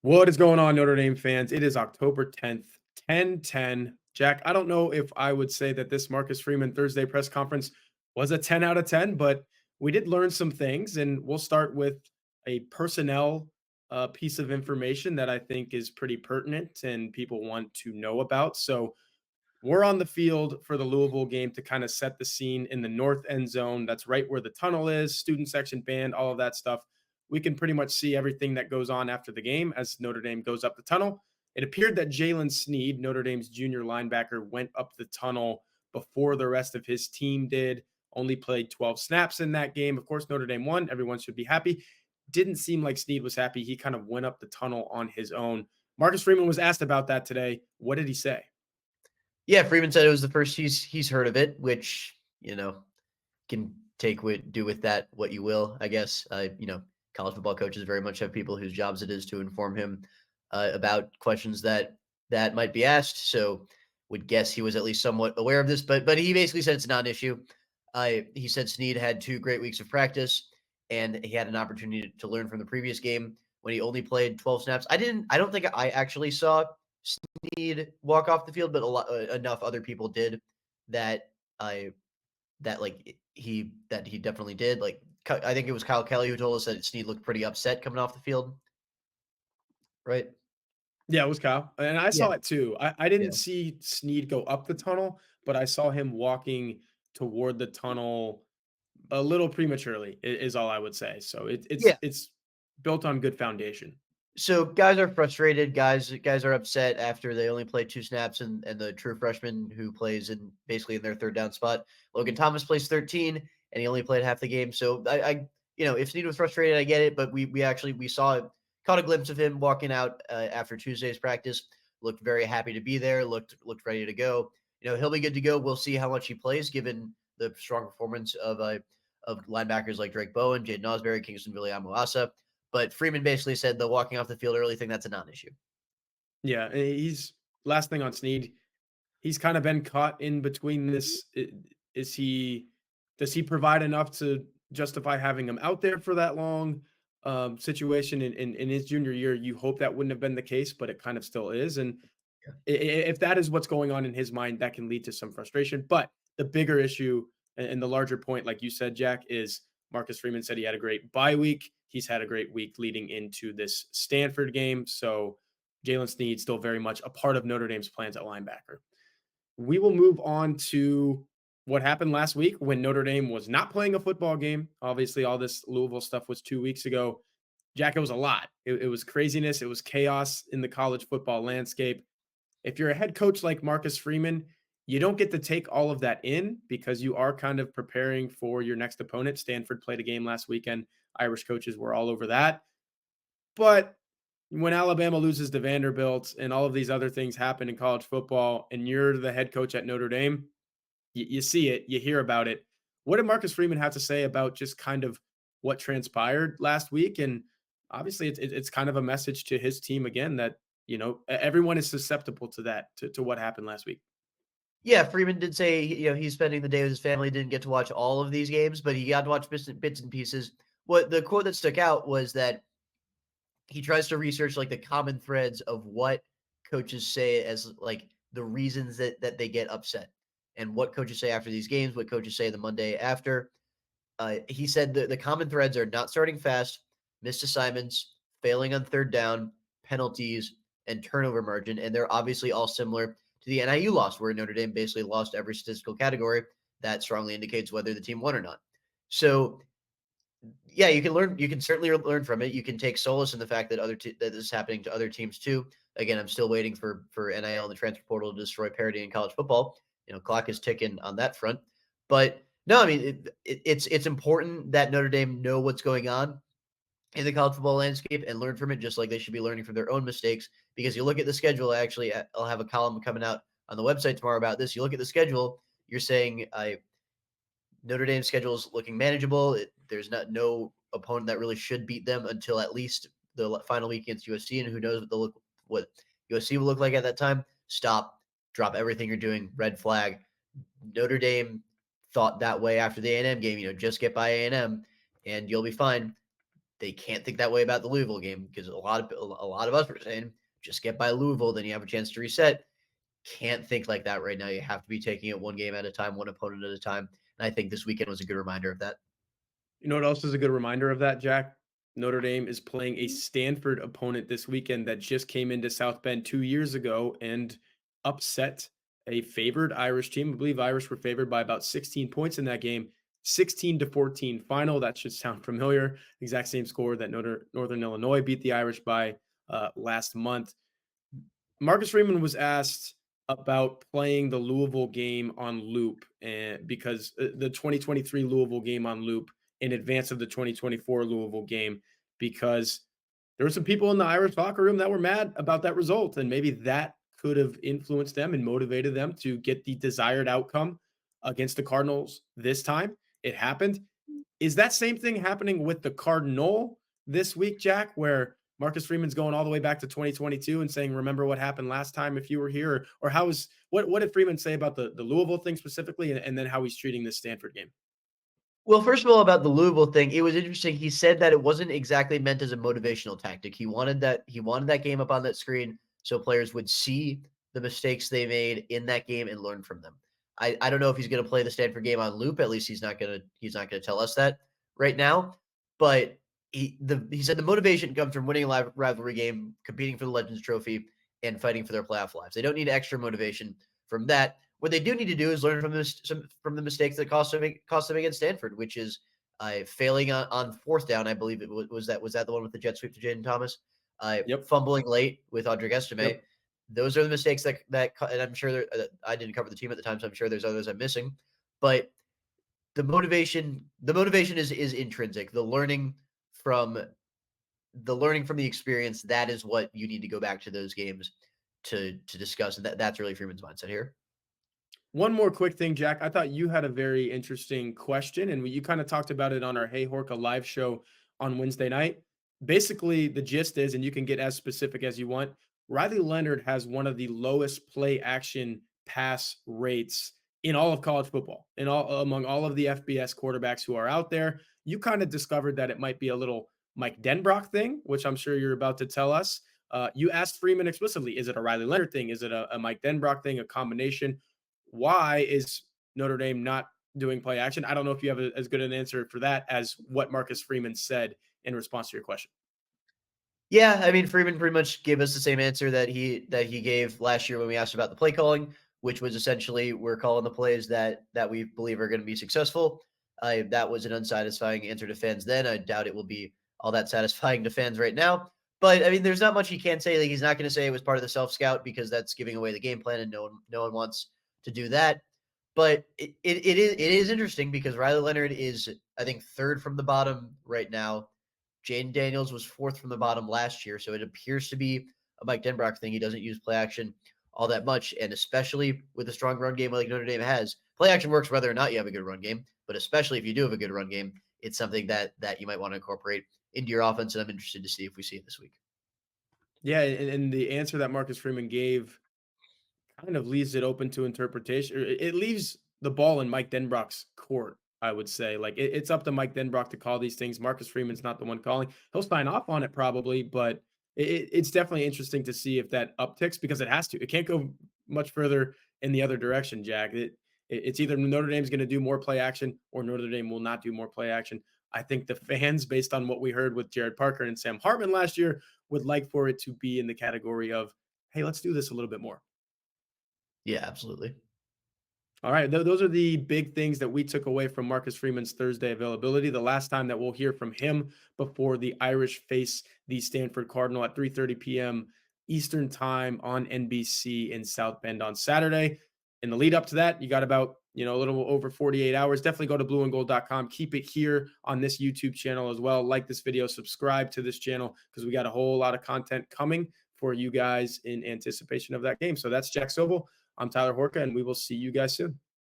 What is going on, Notre Dame fans? It is October 10th, 10-10. Jack, I don't know if I would say that this Marcus Freeman Thursday press conference was a 10 out of 10, but we did learn some things, and we'll start with a personnel piece of information that I think is pretty pertinent and people want to know about. So, we're on the field for the Louisville game to kind of set the scene in the north end zone. That's right where the tunnel is, student section, band, all of that stuff. We can pretty much see everything that goes on after the game as Notre Dame goes up the tunnel. It appeared that Jaylen Sneed, Notre Dame's junior linebacker, went up the tunnel before the rest of his team did. Only played 12 snaps in that game. Of course, Notre Dame won. Everyone should be happy. Didn't seem like Sneed was happy. He kind of went up the tunnel on his own. Marcus Freeman was asked about that today. What did he say? Yeah, Freeman said it was the first he's heard of it, which can do with that what you will, I guess. College football coaches very much have people whose jobs it is to inform him about questions that might be asked. So, would guess he was at least somewhat aware of this, but he basically said it's not an issue. He said Sneed had 2 great weeks of practice, and he had an opportunity to learn from the previous game when he only played 12 snaps. I don't think I actually saw Sneed walk off the field, but enough other people did that I that he definitely did. Like I think it was Kyle Kelly who told us that Sneed looked pretty upset coming off the field, right? Yeah, it was Kyle, and I Yeah, saw it too. I didn't yeah, see Sneed go up the tunnel, but I saw him walking toward the tunnel a little prematurely, is all I would say. So yeah. it's built on good foundation. So guys are frustrated. Guys are upset after they only played 2 snaps, and the true freshman who plays in basically in their third down spot, Logan Thomas plays 13, and he only played half the game. So if Sneed was frustrated, I get it. But we caught a glimpse of him walking out after Tuesday's practice. Looked very happy to be there. Looked ready to go. He'll be good to go. We'll see how much he plays given the strong performance of linebackers like Drake Bowen, Jaden Osbury, Kingston Viliamu-Asa. But Freeman basically said the walking off the field early thing, that's a non-issue. Yeah, he's last thing on Sneed. He's kind of been caught in between this. Is he? Does he provide enough to justify having him out there for that long? Situation in his junior year, you hope that wouldn't have been the case, but it kind of still is. And if that is what's going on in his mind, that can lead to some frustration. But the bigger issue and the larger point, like you said, Jack, is Marcus Freeman said he had a great bye week. He's had a great week leading into this Stanford game. So Jaylen Sneed still very much a part of Notre Dame's plans at linebacker. We will move on to what happened last week when Notre Dame was not playing a football game. Obviously, all this Louisville stuff was 2 weeks ago. Jack, it was a lot. It was craziness. It was chaos in the college football landscape. If you're a head coach like Marcus Freeman, you don't get to take all of that in because you are kind of preparing for your next opponent. Stanford played a game last weekend. Irish coaches were all over that. But when Alabama loses to Vanderbilt and all of these other things happen in college football, and you're the head coach at Notre Dame, you see it, you hear about it. What did Marcus Freeman have to say about just kind of what transpired last week? And obviously, it's kind of a message to his team again that everyone is susceptible to that, to what happened last week. Yeah, Freeman did say he's spending the day with his family. Didn't get to watch all of these games, but he got to watch bits and pieces. What the quote that stuck out was that he tries to research like the common threads of what coaches say as like the reasons that they get upset, and what coaches say after these games, what coaches say the Monday after. He said the common threads are not starting fast, missed assignments, failing on third down, penalties, and turnover margin. And they're obviously all similar to the NIU loss, where Notre Dame basically lost every statistical category that strongly indicates whether the team won or not. So, yeah, you can learn. You can certainly learn from it. You can take solace in the fact that that this is happening to other teams too. Again, I'm still waiting for NIL and the transfer portal to destroy parity in college football. Clock is ticking on that front. But no, I mean it's important that Notre Dame know what's going on in the college football landscape and learn from it, just like they should be learning from their own mistakes. Because you look at the schedule. I'll have a column coming out on the website tomorrow about this. You look at the schedule. You're saying Notre Dame's schedule is looking manageable. There's no opponent that really should beat them until at least the final week against USC, and who knows what USC will look like at that time. Stop, drop everything you're doing. Red flag. Notre Dame thought that way after the A&M game. Just get by A&M, and you'll be fine. they can't think that way about the Louisville game because a lot of us were saying just get by Louisville, then you have a chance to reset. Can't think like that right now. You have to be taking it one game at a time, one opponent at a time. And I think this weekend was a good reminder of that. You know what else is a good reminder of that, Jack? Notre Dame is playing a Stanford opponent this weekend that just came into South Bend 2 years ago and upset a favored Irish team. I believe Irish were favored by about 16 points in that game, 16-14 final. That should sound familiar. Exact same score that Northern Illinois beat the Irish by last month. Marcus Freeman was asked about playing the Louisville game on loop, and because the 2023 Louisville game on loop in advance of the 2024 Louisville game, because there were some people in the Irish locker room that were mad about that result, and maybe that could have influenced them and motivated them to get the desired outcome against the Cardinals this time. It happened. Is that same thing happening with the Cardinal this week, Jack, where Marcus Freeman's going all the way back to 2022 and saying, "Remember what happened last time if you were here," or how is what did Freeman say about the Louisville thing specifically, and then how he's treating this Stanford game? Well, first of all, about the Louisville thing, it was interesting. He said that it wasn't exactly meant as a motivational tactic. He wanted that game up on that screen so players would see the mistakes they made in that game and learn from them. I don't know if he's going to play the Stanford game on loop. At least he's not going to tell us that right now. But he said the motivation comes from winning a rivalry game, competing for the Legends Trophy, and fighting for their playoff lives. They don't need extra motivation from that. What they do need to do is learn from the mistakes that cost them against Stanford, which is failing on fourth down. I believe it was that the one with the jet sweep to Jaden Thomas, Yep. fumbling late with Audric Estime. Yep. Those are the mistakes and I'm sure I didn't cover the team at the time, so I'm sure there's others I'm missing. But the motivation is intrinsic. From the learning from the experience, that is what you need to go back to those games to discuss, and that's really Freeman's mindset here. One more quick thing, Jack. I thought you had a very interesting question, and you kind of talked about it on our Hey Horka live show on Wednesday night. Basically, the gist is, and you can get as specific as you want, Riley Leonard has one of the lowest play action pass rates in all of college football, in all among all of the FBS quarterbacks who are out there. You kind of discovered that it might be a little Mike Denbrock thing, which I'm sure you're about to tell us. You asked Freeman explicitly, is it a Riley Leonard thing? Is it a Mike Denbrock thing, a combination? Why is Notre Dame not doing play action? I don't know if you have as good an answer for that as what Marcus Freeman said in response to your question. Yeah, I mean, Freeman pretty much gave us the same answer that he gave last year when we asked about the play calling, which was essentially we're calling the plays that we believe are going to be successful. That was an unsatisfying answer to fans then. I doubt it will be all that satisfying to fans right now. But I mean, there's not much he can say. Like, he's not going to say it was part of the self scout because that's giving away the game plan, and no one wants to do that. But it is interesting because Riley Leonard is, I think, third from the bottom right now. Jaden Daniels was fourth from the bottom last year, so it appears to be a Mike Denbrock thing. He doesn't use play action all that much, and especially with a strong run game like Notre Dame has, play action works whether or not you have a good run game. But especially if you do have a good run game, it's something that you might want to incorporate into your offense. And I'm interested to see if we see it this week. Yeah, and the answer that Marcus Freeman gave kind of leaves it open to interpretation. It leaves the ball in Mike Denbrock's court, I would say. Like it's up to Mike Denbrock to call these things. Marcus Freeman's not the one calling. He'll sign off on it probably, but it's definitely interesting to see if that upticks because it has to. It can't go much further in the other direction, Jack. It's either Notre Dame's going to do more play action or Notre Dame will not do more play action. I think the fans, based on what we heard with Jared Parker and Sam Hartman last year, would like for it to be in the category of, hey, let's do this a little bit more. Yeah, absolutely. All right, those are the big things that we took away from Marcus Freeman's Thursday availability. The last time that we'll hear from him before the Irish face the Stanford Cardinal at 3:30 p.m. Eastern Time on NBC in South Bend on Saturday. In the lead up to that, you got about a little over 48 hours. Definitely go to blueandgold.com. Keep it here on this YouTube channel as well. Like this video, subscribe to this channel because we got a whole lot of content coming for you guys in anticipation of that game. So that's Jack Sobel. I'm Tyler Horka, and we will see you guys soon.